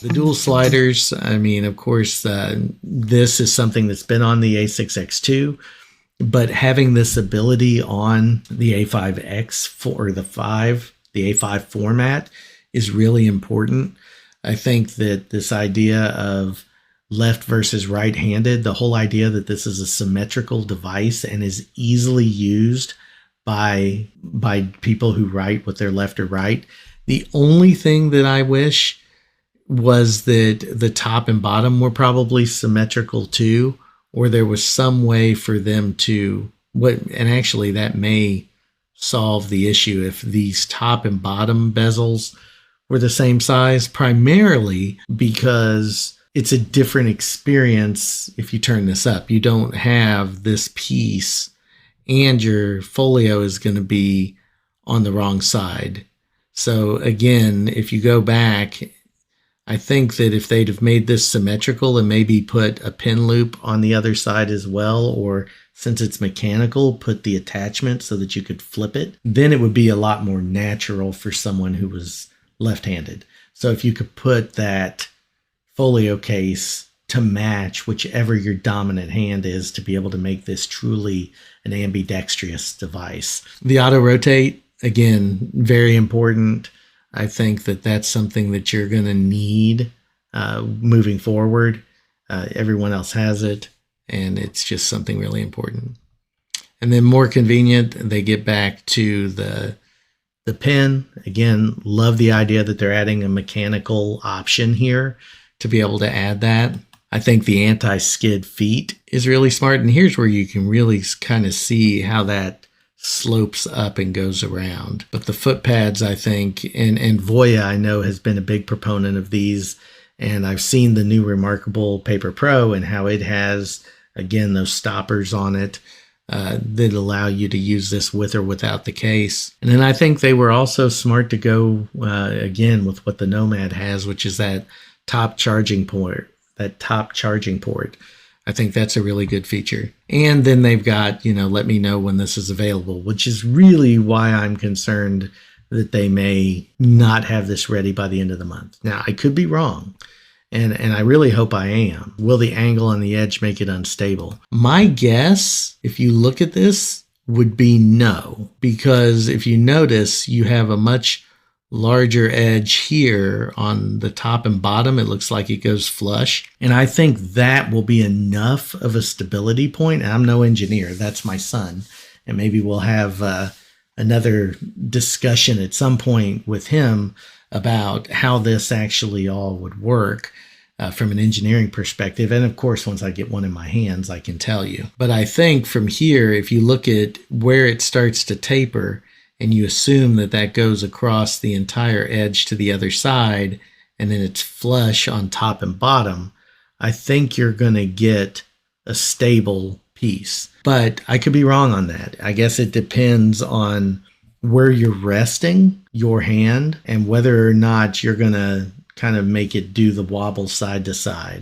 The dual sliders, I mean, of course, this is something that's been on the A6X2, but having this ability on the A5X for the A5 format is really important. I think that this idea of left versus right-handed, the whole idea that this is a symmetrical device and is easily used by people who write with their left or right. The only thing that I wish was that the top and bottom were probably symmetrical too, or there was some way for them to, and actually that may solve the issue if these top and bottom bezels were the same size, primarily because it's a different experience if you turn this up. You don't have this piece and your folio is going to be on the wrong side. So again, if you go back, I think that if they'd have made this symmetrical and maybe put a pin loop on the other side as well, or since it's mechanical, put the attachment so that you could flip it, then it would be a lot more natural for someone who was left-handed. So if you could put that folio case to match whichever your dominant hand is to be able to make this truly an ambidextrous device. The auto rotate, again, very important. I think that that's something that you're going to need moving forward. Everyone else has it, and it's just something really important. And then more convenient, they get back to the pen. Again, love the idea that they're adding a mechanical option here to be able to add that. I think the anti-skid feet is really smart, and here's where you can really kind of see how that slopes up and goes around. But the foot pads, I think, and Voya, I know, has been a big proponent of these, and I've seen the new Remarkable Paper Pro and how it has, again, those stoppers on it that allow you to use this with or without the case. And then I think they were also smart to go, again, with what the Nomad has, which is that top charging port. I think that's a really good feature. And then they've got, let me know when this is available, which is really why I'm concerned that they may not have this ready by the end of the month. Now, I could be wrong, and I really hope I am. Will the angle on the edge make it unstable? My guess, if you look at this, would be no, because if you notice, you have a much larger edge here on the top and bottom. It looks like it goes flush. And I think that will be enough of a stability point. And I'm no engineer. That's my son. And maybe we'll have another discussion at some point with him about how this actually all would work from an engineering perspective. And of course, once I get one in my hands, I can tell you. But I think from here, if you look at where it starts to taper, and you assume that that goes across the entire edge to the other side, and then it's flush on top and bottom, I think you're going to get a stable piece. But I could be wrong on that. I guess it depends on where you're resting your hand and whether or not you're going to kind of make it do the wobble side to side.